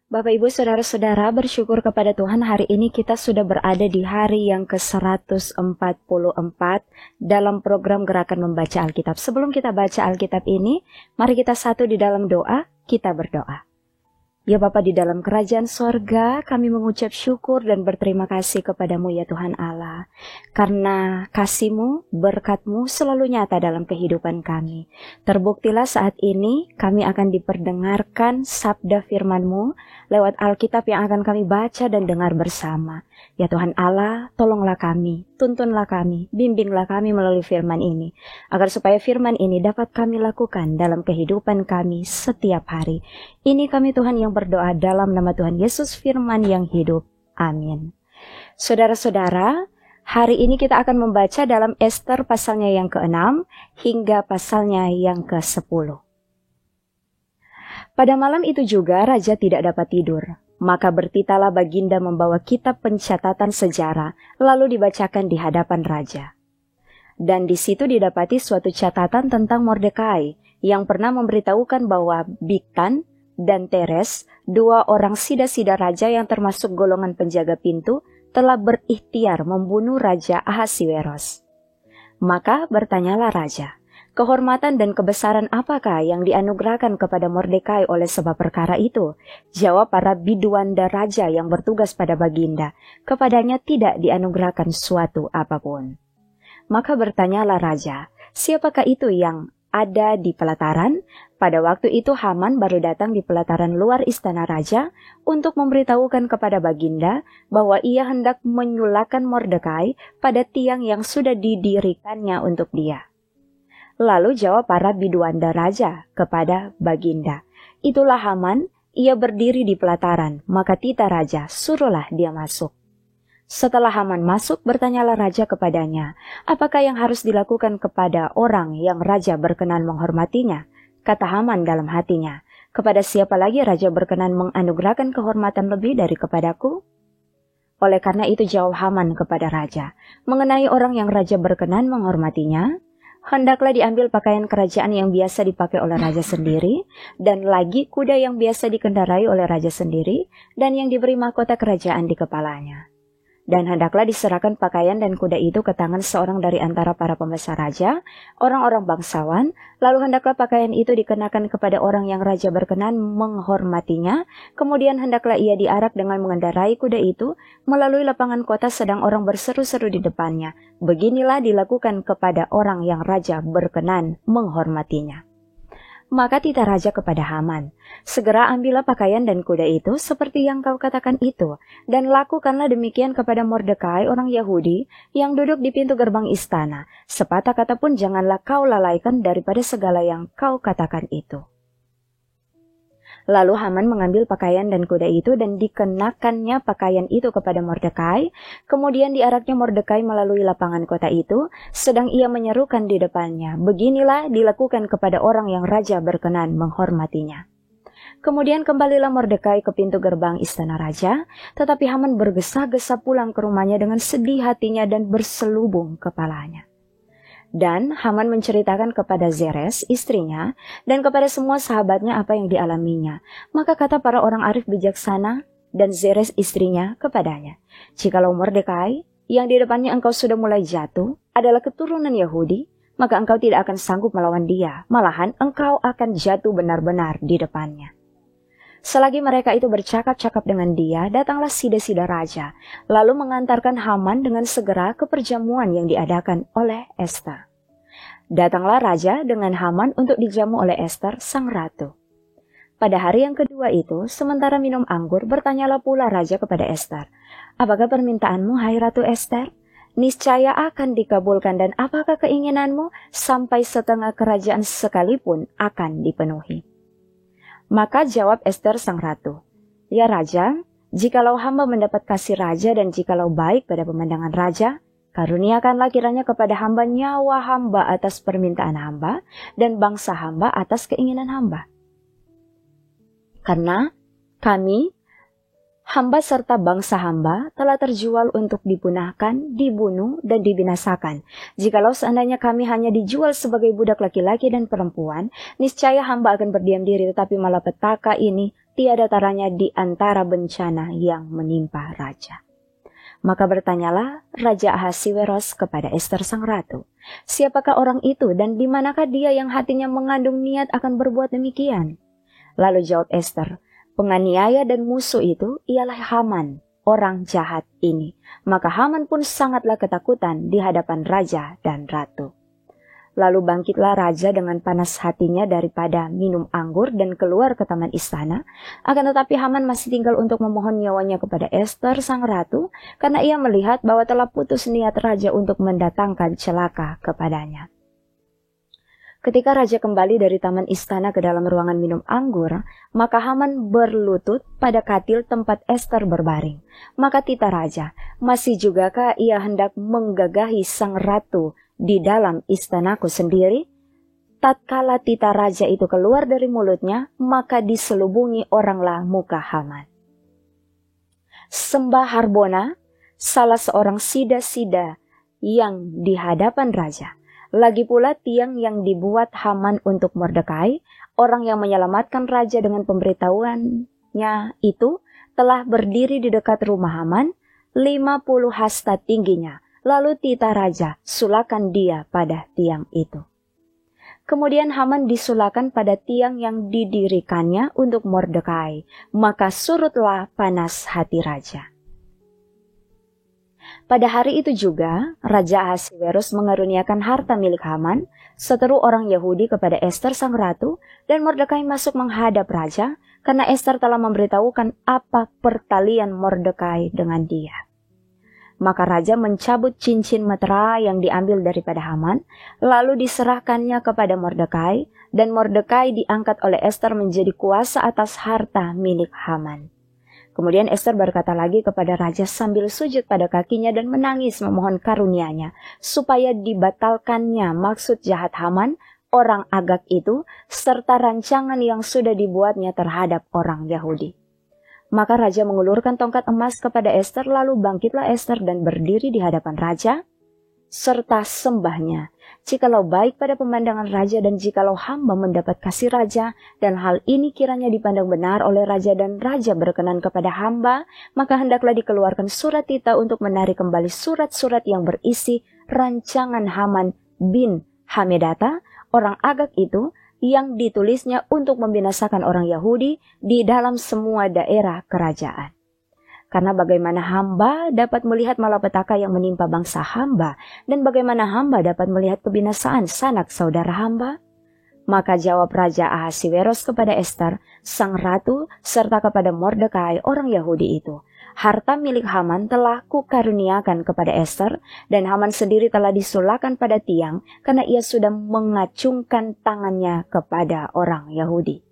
Bapak Ibu Saudara-saudara, bersyukur kepada Tuhan hari ini kita sudah berada di hari yang ke-144 dalam program Gerakan Membaca Alkitab. Sebelum kita baca Alkitab ini, mari kita satu di dalam doa, kita berdoa. Ya Bapa di dalam kerajaan sorga, kami mengucap syukur dan berterima kasih kepadamu ya Tuhan Allah. Karena kasih-Mu, berkat-Mu selalu nyata dalam kehidupan kami. Terbuktilah saat ini kami akan diperdengarkan sabda firman-Mu lewat Alkitab yang akan kami baca dan dengar bersama. Ya Tuhan Allah, tolonglah kami, tuntunlah kami, bimbinglah kami melalui firman ini. Agar supaya firman ini dapat kami lakukan dalam kehidupan kami setiap hari. Ini kami Tuhan yang berdoa dalam nama Tuhan Yesus firman yang hidup. Amin. Saudara-saudara, hari ini kita akan membaca dalam Ester pasalnya yang ke-6 hingga pasalnya yang ke-10. Pada malam itu juga raja tidak dapat tidur. Maka bertitalah baginda membawa kitab pencatatan sejarah, lalu dibacakan di hadapan raja. Dan di situ didapati suatu catatan tentang Mordekai, yang pernah memberitahukan bahwa Bigtan dan Teres, dua orang sida-sida raja yang termasuk golongan penjaga pintu, telah berikhtiar membunuh Raja Ahasiweros. Maka bertanyalah raja, kehormatan dan kebesaran apakah yang dianugerahkan kepada Mordekai oleh sebab perkara itu? Jawab para biduanda raja yang bertugas pada baginda, kepadanya tidak dianugerahkan suatu apapun. Maka bertanyalah raja, siapakah itu yang ada di pelataran? Pada waktu itu Haman baru datang di pelataran luar istana raja untuk memberitahukan kepada baginda bahwa ia hendak menyulakan Mordekai pada tiang yang sudah didirikannya untuk dia. Lalu jawab para biduanda raja kepada baginda, itulah Haman, ia berdiri di pelataran, maka tita raja, suruhlah dia masuk. Setelah Haman masuk, bertanyalah raja kepadanya, apakah yang harus dilakukan kepada orang yang raja berkenan menghormatinya? Kata Haman dalam hatinya, kepada siapa lagi raja berkenan menganugerahkan kehormatan lebih dari kepadaku? Oleh karena itu jawab Haman kepada raja, mengenai orang yang raja berkenan menghormatinya, hendaklah diambil pakaian kerajaan yang biasa dipakai oleh raja sendiri, dan lagi kuda yang biasa dikendarai oleh raja sendiri, dan yang diberi mahkota kerajaan di kepalanya. Dan hendaklah diserahkan pakaian dan kuda itu ke tangan seorang dari antara para pembesar raja, orang-orang bangsawan, lalu hendaklah pakaian itu dikenakan kepada orang yang raja berkenan menghormatinya, kemudian hendaklah ia diarak dengan mengendarai kuda itu melalui lapangan kota sedang orang berseru-seru di depannya. Beginilah dilakukan kepada orang yang raja berkenan menghormatinya. Maka tita raja kepada Haman, segera ambillah pakaian dan kuda itu seperti yang kau katakan itu, dan lakukanlah demikian kepada Mordekai orang Yahudi yang duduk di pintu gerbang istana. Sepatah kata pun janganlah kau lalaikan daripada segala yang kau katakan itu. Lalu Haman mengambil pakaian dan kuda itu dan dikenakannya pakaian itu kepada Mordekai. Kemudian diaraknya Mordekai melalui lapangan kota itu, sedang ia menyerukan di depannya, beginilah dilakukan kepada orang yang raja berkenan menghormatinya. Kemudian kembalilah Mordekai ke pintu gerbang istana raja, tetapi Haman bergesa-gesa pulang ke rumahnya dengan sedih hatinya dan berselubung kepalanya. Dan Haman menceritakan kepada Zeres, istrinya, dan kepada semua sahabatnya apa yang dialaminya. Maka kata para orang arif bijaksana dan Zeres istrinya kepadanya, jikalau Mordekai, yang di depannya engkau sudah mulai jatuh, adalah keturunan Yahudi, maka engkau tidak akan sanggup melawan dia, malahan engkau akan jatuh benar-benar di depannya. Selagi mereka itu bercakap-cakap dengan dia, datanglah sida-sida raja, lalu mengantarkan Haman dengan segera ke perjamuan yang diadakan oleh Ester. Datanglah raja dengan Haman untuk dijamu oleh Ester, sang ratu. Pada hari yang kedua itu, sementara minum anggur, bertanyalah pula raja kepada Ester, apakah permintaanmu, hai Ratu Ester? Niscaya akan dikabulkan, dan apakah keinginanmu? Sampai setengah kerajaan sekalipun akan dipenuhi. Maka jawab Ester sang ratu, ya raja, jikalau hamba mendapat kasih raja dan jikalau baik pada pemandangan raja, karuniakanlah kiranya kepada hamba nyawa hamba atas permintaan hamba dan bangsa hamba atas keinginan hamba. Karena kami Hamba serta bangsa hamba telah terjual untuk dipunahkan, dibunuh, dan dibinasakan. Jikalau seandainya kami hanya dijual sebagai budak laki-laki dan perempuan, niscaya hamba akan berdiam diri, tetapi malapetaka ini tiada taranya di antara bencana yang menimpa raja. Maka bertanyalah Raja Ahasiweros kepada Ester sang ratu, siapakah orang itu dan di manakah dia yang hatinya mengandung niat akan berbuat demikian? Lalu jawab Ester, penganiaya dan musuh itu ialah Haman, orang jahat ini. Maka Haman pun sangatlah ketakutan di hadapan raja dan ratu. Lalu bangkitlah raja dengan panas hatinya daripada minum anggur dan keluar ke taman istana. Akan tetapi Haman masih tinggal untuk memohon nyawanya kepada Ester sang ratu, karena ia melihat bahwa telah putus niat raja untuk mendatangkan celaka kepadanya. Ketika raja kembali dari taman istana ke dalam ruangan minum anggur, maka Haman berlutut pada katil tempat Ester berbaring. Maka tita raja, masih jugakah ia hendak menggagahi sang ratu di dalam istanaku sendiri? Tatkala tita raja itu keluar dari mulutnya, maka diselubungi oranglah muka Haman. Sembah Harbona, salah seorang sida-sida yang di hadapan raja. Lagi pula tiang yang dibuat Haman untuk Mordekai, orang yang menyelamatkan raja dengan pemberitahuannya itu, telah berdiri di dekat rumah Haman, 50 hasta tingginya. Lalu tita raja sulakan dia pada tiang itu. Kemudian Haman disulakan pada tiang yang didirikannya untuk Mordekai, maka surutlah panas hati raja. Pada hari itu juga, Raja Ahasiweros mengaruniakan harta milik Haman, seteru orang Yahudi kepada Ester sang ratu, dan Mordekai masuk menghadap raja, karena Ester telah memberitahukan apa pertalian Mordekai dengan dia. Maka raja mencabut cincin meterai yang diambil daripada Haman, lalu diserahkannya kepada Mordekai, dan Mordekai diangkat oleh Ester menjadi kuasa atas harta milik Haman. Kemudian Ester berkata lagi kepada raja sambil sujud pada kakinya dan menangis memohon karunia-Nya, supaya dibatalkannya maksud jahat Haman, orang Agag itu, serta rancangan yang sudah dibuatnya terhadap orang Yahudi. Maka raja mengulurkan tongkat emas kepada Ester, lalu bangkitlah Ester dan berdiri di hadapan raja, serta sembahnya. Jikalau baik pada pemandangan raja dan jikalau hamba mendapat kasih raja, dan hal ini kiranya dipandang benar oleh raja dan raja berkenan kepada hamba, maka hendaklah dikeluarkan surat tita untuk menarik kembali surat-surat yang berisi rancangan Haman bin Hamedata, orang Agag itu, yang ditulisnya untuk membinasakan orang Yahudi di dalam semua daerah kerajaan. Karena bagaimana hamba dapat melihat malapetaka yang menimpa bangsa hamba, dan bagaimana hamba dapat melihat kebinasaan sanak saudara hamba? Maka jawab Raja Ahasiweros kepada Ester, sang ratu, serta kepada Mordekai, orang Yahudi itu, harta milik Haman telah kukaruniakan kepada Ester, dan Haman sendiri telah disulakan pada tiang, karena ia sudah mengacungkan tangannya kepada orang Yahudi.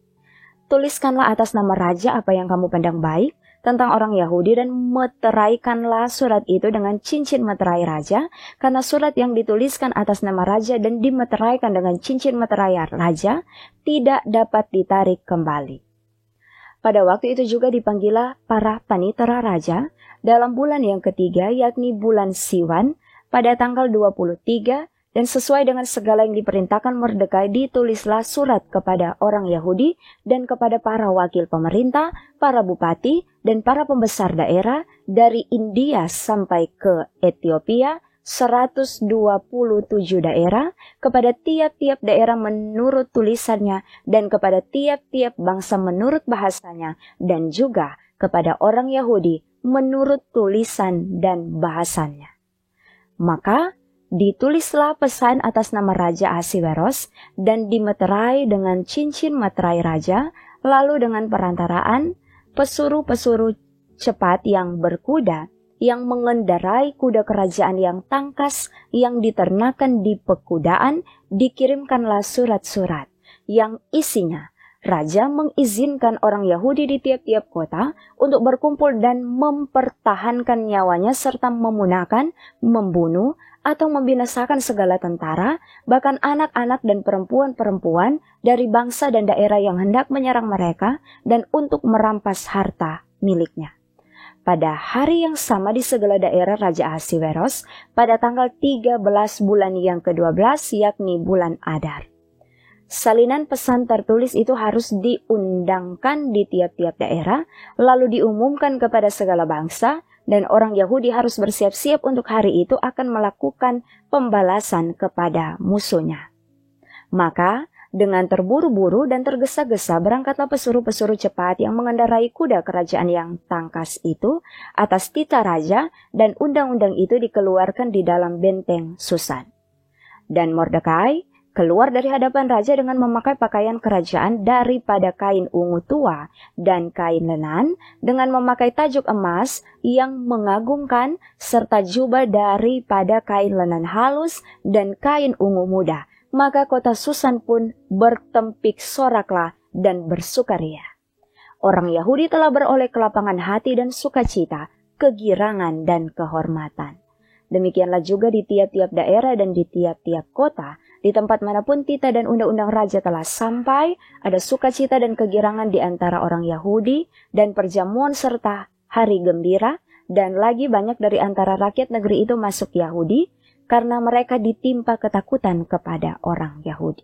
Tuliskanlah atas nama raja apa yang kamu pandang baik tentang orang Yahudi, dan meteraikanlah surat itu dengan cincin meterai raja, karena surat yang dituliskan atas nama raja dan dimeteraikan dengan cincin meterai raja tidak dapat ditarik kembali. Pada waktu itu juga dipanggillah para panitera raja dalam bulan yang ketiga, yakni bulan Siwan, pada tanggal 23, dan sesuai dengan segala yang diperintahkan Mordekai, ditulislah surat kepada orang Yahudi dan kepada para wakil pemerintah, para bupati, dan para pembesar daerah dari India sampai ke Ethiopia, 127 daerah, kepada tiap-tiap daerah menurut tulisannya, dan kepada tiap-tiap bangsa menurut bahasanya, dan juga kepada orang Yahudi menurut tulisan dan bahasanya. Maka ditulislah pesan atas nama Raja Ahasiweros dan dimeterai dengan cincin meterai raja, lalu dengan perantaraan pesuruh-pesuruh cepat yang berkuda, yang mengendarai kuda kerajaan yang tangkas, yang diternakan di pekudaan, dikirimkanlah surat-surat yang isinya raja mengizinkan orang Yahudi di tiap-tiap kota untuk berkumpul dan mempertahankan nyawanya serta memunahkan, membunuh, atau membinasakan segala tentara, bahkan anak-anak dan perempuan-perempuan dari bangsa dan daerah yang hendak menyerang mereka, dan untuk merampas harta miliknya. pada hari yang sama di segala daerah Raja Ahasiweros pada tanggal 13 bulan yang ke-12 yakni bulan Adar. Salinan pesan tertulis itu harus diundangkan di tiap-tiap daerah, lalu diumumkan kepada segala bangsa, dan orang Yahudi harus bersiap-siap untuk hari itu akan melakukan pembalasan kepada musuhnya. Maka, dengan terburu-buru dan tergesa-gesa berangkatlah pesuruh-pesuruh cepat yang mengendarai kuda kerajaan yang tangkas itu atas titah raja, dan undang-undang itu dikeluarkan di dalam benteng Susan. Dan Mordekai keluar dari hadapan raja dengan memakai pakaian kerajaan daripada kain ungu tua dan kain lenan, dengan memakai tajuk emas yang mengagumkan serta jubah daripada kain lenan halus dan kain ungu muda. Maka kota Susan pun bertempik soraklah dan bersukaria. Orang Yahudi telah beroleh kelapangan hati dan sukacita, kegirangan dan kehormatan. Demikianlah juga di tiap-tiap daerah dan di tiap-tiap kota, di tempat manapun titah dan undang-undang raja telah sampai, ada sukacita dan kegirangan di antara orang Yahudi, dan perjamuan serta hari gembira, dan lagi banyak dari antara rakyat negeri itu masuk Yahudi, karena mereka ditimpa ketakutan kepada orang Yahudi.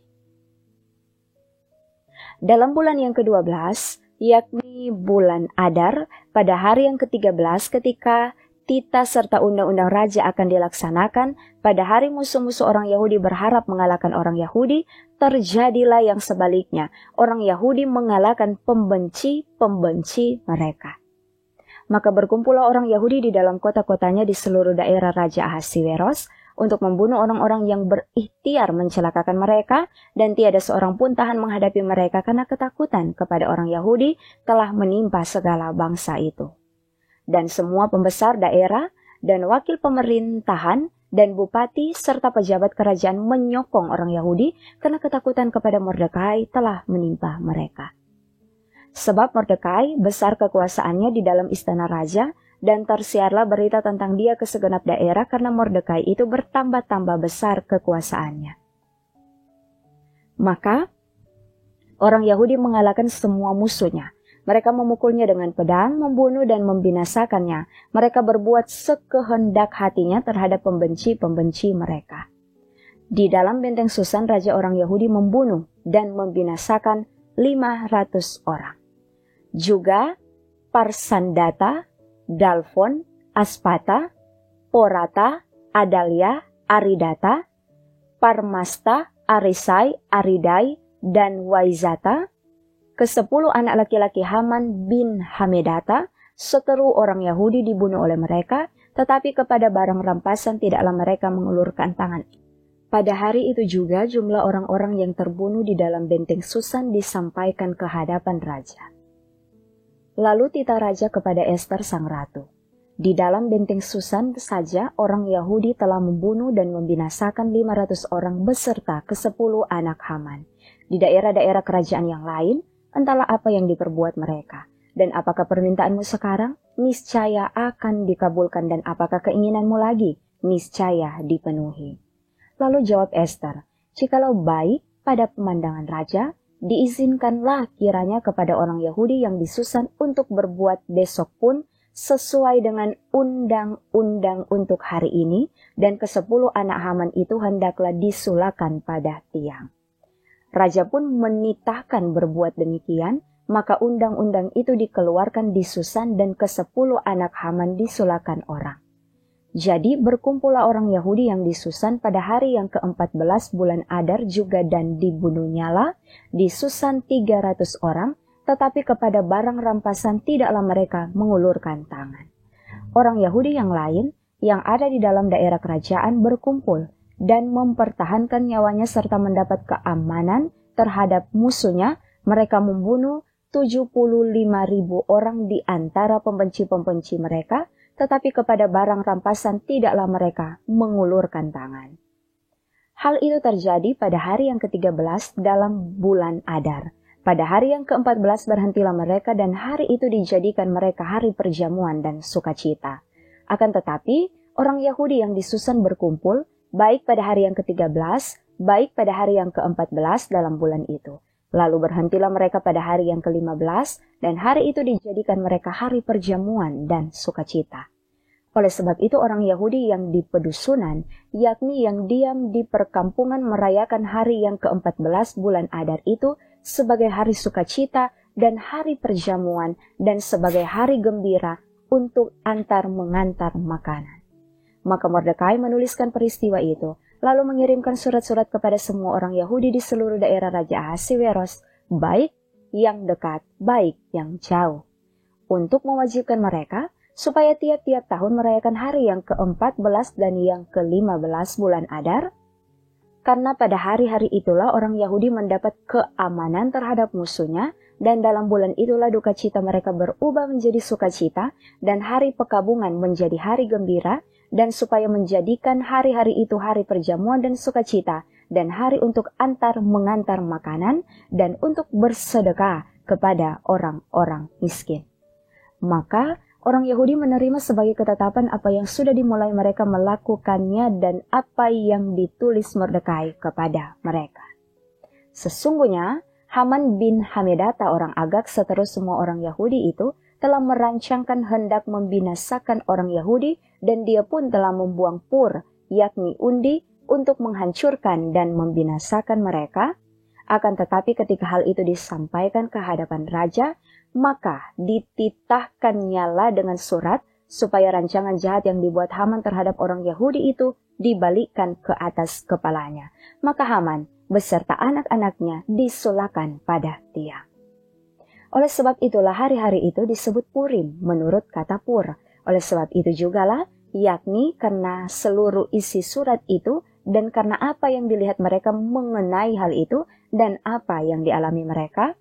Dalam bulan yang ke-12, yakni bulan Adar, pada hari yang ke-13 ketika titah serta undang-undang raja akan dilaksanakan, pada hari musuh-musuh orang Yahudi berharap mengalahkan orang Yahudi, terjadilah yang sebaliknya. Orang Yahudi mengalahkan pembenci-pembenci mereka. Maka berkumpullah orang Yahudi di dalam kota-kotanya di seluruh daerah Raja Ahasiweros untuk membunuh orang-orang yang berikhtiar mencelakakan mereka, dan tiada seorang pun tahan menghadapi mereka karena ketakutan kepada orang Yahudi telah menimpa segala bangsa itu. Dan semua pembesar daerah dan wakil pemerintahan dan bupati serta pejabat kerajaan menyokong orang Yahudi karena ketakutan kepada Mordekai telah menimpa mereka. Sebab Mordekai besar kekuasaannya di dalam istana raja, dan tersiarlah berita tentang dia ke segenap daerah karena Mordekai itu bertambah-tambah besar kekuasaannya. Maka orang Yahudi mengalahkan semua musuhnya. Mereka memukulnya dengan pedang, membunuh dan membinasakannya. Mereka berbuat sekehendak hatinya terhadap pembenci-pembenci mereka. Di dalam benteng Susan, raja orang Yahudi membunuh dan membinasakan 500 orang. Juga Parsandata, Dalfon, Aspata, Porata, Adalia, Aridata, Parmasta, Arisai, Aridai, dan Waizata, ke-10 anak laki-laki Haman bin Hamedata, seteru orang Yahudi dibunuh oleh mereka, tetapi kepada barang rampasan tidaklah mereka mengulurkan tangan. Pada hari itu juga jumlah orang-orang yang terbunuh di dalam benteng Susan disampaikan ke hadapan raja. Lalu titah raja kepada Ester sang ratu. Di dalam benteng Susan saja orang Yahudi telah membunuh dan membinasakan 500 orang beserta ke-10 anak Haman. Di daerah-daerah kerajaan yang lain, entahlah apa yang diperbuat mereka. Dan apakah permintaanmu sekarang? Niscaya akan dikabulkan, dan apakah keinginanmu lagi? Niscaya dipenuhi. Lalu jawab Ester, jikalau baik pada pemandangan raja, diizinkanlah kiranya kepada orang Yahudi yang di Susan untuk berbuat besok pun sesuai dengan undang-undang untuk hari ini, dan ke-10 anak Haman itu hendaklah disulakan pada tiang. Raja pun menitahkan berbuat demikian, maka undang-undang itu dikeluarkan di Susan dan ke-10 anak Haman disulakan orang. Jadi berkumpullah orang Yahudi yang di Susan pada hari yang ke-14 bulan Adar juga, dan dibunuhnyalah di Susan 300 orang, tetapi kepada barang rampasan tidaklah mereka mengulurkan tangan. Orang Yahudi yang lain yang ada di dalam daerah kerajaan berkumpul dan mempertahankan nyawanya serta mendapat keamanan terhadap musuhnya. Mereka membunuh 75.000 orang di antara pembenci-pembenci mereka, tetapi kepada barang rampasan tidaklah mereka mengulurkan tangan. Hal itu terjadi pada hari yang ke-13 dalam bulan Adar. Pada hari yang ke-14 berhentilah mereka, dan hari itu dijadikan mereka hari perjamuan dan sukacita. Akan tetapi, orang Yahudi yang di Susan berkumpul, baik pada hari yang ke-13, baik pada hari yang ke-14 dalam bulan itu. Lalu berhentilah mereka pada hari yang ke-15, dan hari itu dijadikan mereka hari perjamuan dan sukacita. Oleh sebab itu orang Yahudi yang di pedusunan, yakni yang diam di perkampungan, merayakan hari yang ke-14 bulan Adar itu sebagai hari sukacita dan hari perjamuan dan sebagai hari gembira untuk antar mengantar makanan. Maka Mordekai menuliskan peristiwa itu, lalu mengirimkan surat-surat kepada semua orang Yahudi di seluruh daerah Raja Ahasiweros, baik yang dekat, baik yang jauh, untuk mewajibkan mereka supaya tiap-tiap tahun merayakan hari yang ke-14 dan yang ke-15 bulan Adar, karena pada hari-hari itulah orang Yahudi mendapat keamanan terhadap musuhnya, dan dalam bulan itulah duka cita mereka berubah menjadi sukacita, dan hari pekabungan menjadi hari gembira, dan supaya menjadikan hari-hari itu hari perjamuan dan sukacita, dan hari untuk antar mengantar makanan, dan untuk bersedekah kepada orang-orang miskin. Maka orang Yahudi menerima sebagai ketetapan apa yang sudah dimulai mereka melakukannya dan apa yang ditulis Mordekai kepada mereka. Sesungguhnya Haman bin Hamedata orang Agag seterus semua orang Yahudi itu telah merancangkan hendak membinasakan orang Yahudi, dan dia pun telah membuang Pur, yakni undi, untuk menghancurkan dan membinasakan mereka. Akan tetapi ketika hal itu disampaikan ke hadapan raja, maka dititahkannyalah dengan surat supaya rancangan jahat yang dibuat Haman terhadap orang Yahudi itu dibalikkan ke atas kepalanya. Maka Haman beserta anak-anaknya disulakan pada dia. Oleh sebab itulah hari-hari itu disebut Purim menurut kata Pur. Oleh sebab itu jugalah, yakni karena seluruh isi surat itu dan karena apa yang dilihat mereka mengenai hal itu dan apa yang dialami mereka,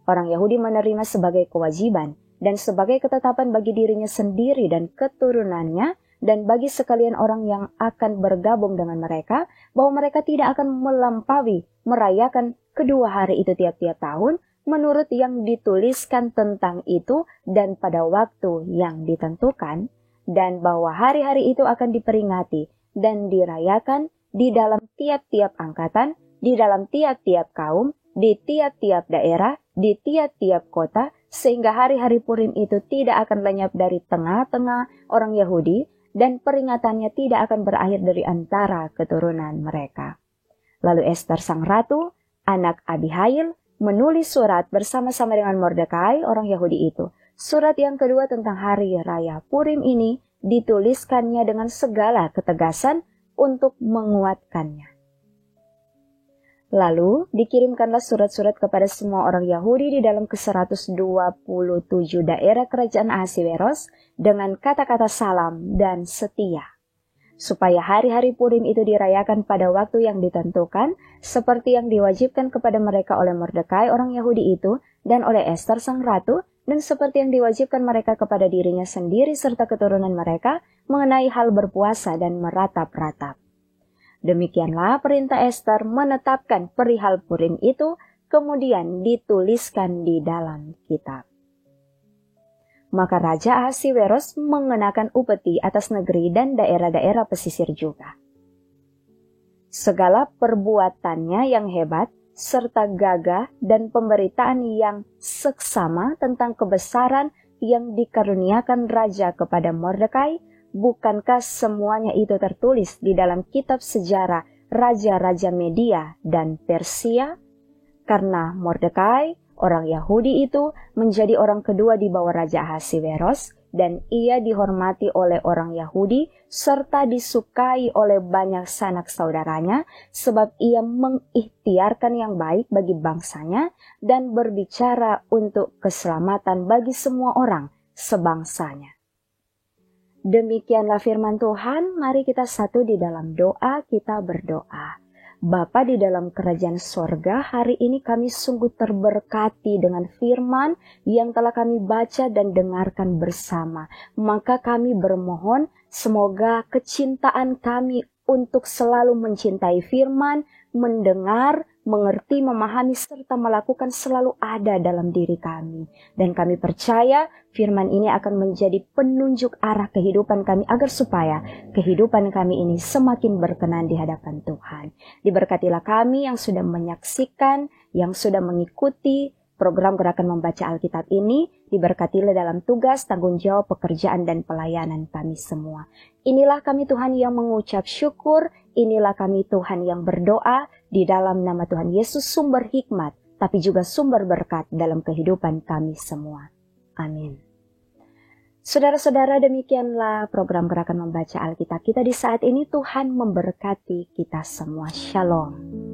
orang Yahudi menerima sebagai kewajiban dan sebagai ketetapan bagi dirinya sendiri dan keturunannya dan bagi sekalian orang yang akan bergabung dengan mereka, bahwa mereka tidak akan melampaui merayakan kedua hari itu tiap-tiap tahun menurut yang dituliskan tentang itu dan pada waktu yang ditentukan, dan bahwa hari-hari itu akan diperingati dan dirayakan di dalam tiap-tiap angkatan, di dalam tiap-tiap kaum, di tiap-tiap daerah, di tiap-tiap kota, sehingga hari-hari Purim itu tidak akan lenyap dari tengah-tengah orang Yahudi, dan peringatannya tidak akan berakhir dari antara keturunan mereka. Lalu Ester sang ratu, anak Abihail, menulis surat bersama-sama dengan Mordekai, orang Yahudi itu. Surat yang kedua tentang hari raya Purim ini dituliskannya dengan segala ketegasan untuk menguatkannya. Lalu dikirimkanlah surat-surat kepada semua orang Yahudi di dalam ke-127 daerah kerajaan Ahasiweros dengan kata-kata salam dan setia, supaya hari-hari Purim itu dirayakan pada waktu yang ditentukan, seperti yang diwajibkan kepada mereka oleh Mordekai orang Yahudi itu, dan oleh Ester sang ratu, dan seperti yang diwajibkan mereka kepada dirinya sendiri serta keturunan mereka mengenai hal berpuasa dan meratap-ratap. Demikianlah perintah Ester menetapkan perihal Purim itu, kemudian dituliskan di dalam kitab. Maka Raja Ahasiweros mengenakan upeti atas negeri dan daerah-daerah pesisir juga. Segala perbuatannya yang hebat, serta gagah dan pemberitaan yang seksama tentang kebesaran yang dikaruniakan Raja kepada Mordekai, bukankah semuanya itu tertulis di dalam kitab sejarah Raja-Raja Media dan Persia? Karena Mordekai, orang Yahudi itu menjadi orang kedua di bawah Raja Ahasiweros, dan ia dihormati oleh orang Yahudi serta disukai oleh banyak sanak saudaranya, sebab ia mengikhtiarkan yang baik bagi bangsanya dan berbicara untuk keselamatan bagi semua orang sebangsanya. Demikianlah firman Tuhan. Mari kita satu di dalam doa, kita berdoa. Bapa di dalam kerajaan sorga, hari ini kami sungguh terberkati dengan firman yang telah kami baca dan dengarkan bersama. Maka kami bermohon semoga kecintaan kami untuk selalu mencintai firman, mendengar, mengerti, memahami, serta melakukan selalu ada dalam diri kami. Dan kami percaya firman ini akan menjadi penunjuk arah kehidupan kami agar supaya kehidupan kami ini semakin berkenan di hadapan Tuhan. Diberkatilah kami yang sudah menyaksikan, yang sudah mengikuti program Gerakan Membaca Alkitab ini, diberkatilah dalam tugas, tanggung jawab, pekerjaan, dan pelayanan kami semua. Inilah kami Tuhan yang mengucap syukur, inilah kami Tuhan yang berdoa di dalam nama Tuhan Yesus, sumber hikmat, tapi juga sumber berkat dalam kehidupan kami semua. Amin. Saudara-saudara, demikianlah program Gerakan Membaca Alkitab kita di saat ini. Tuhan memberkati kita semua. Shalom.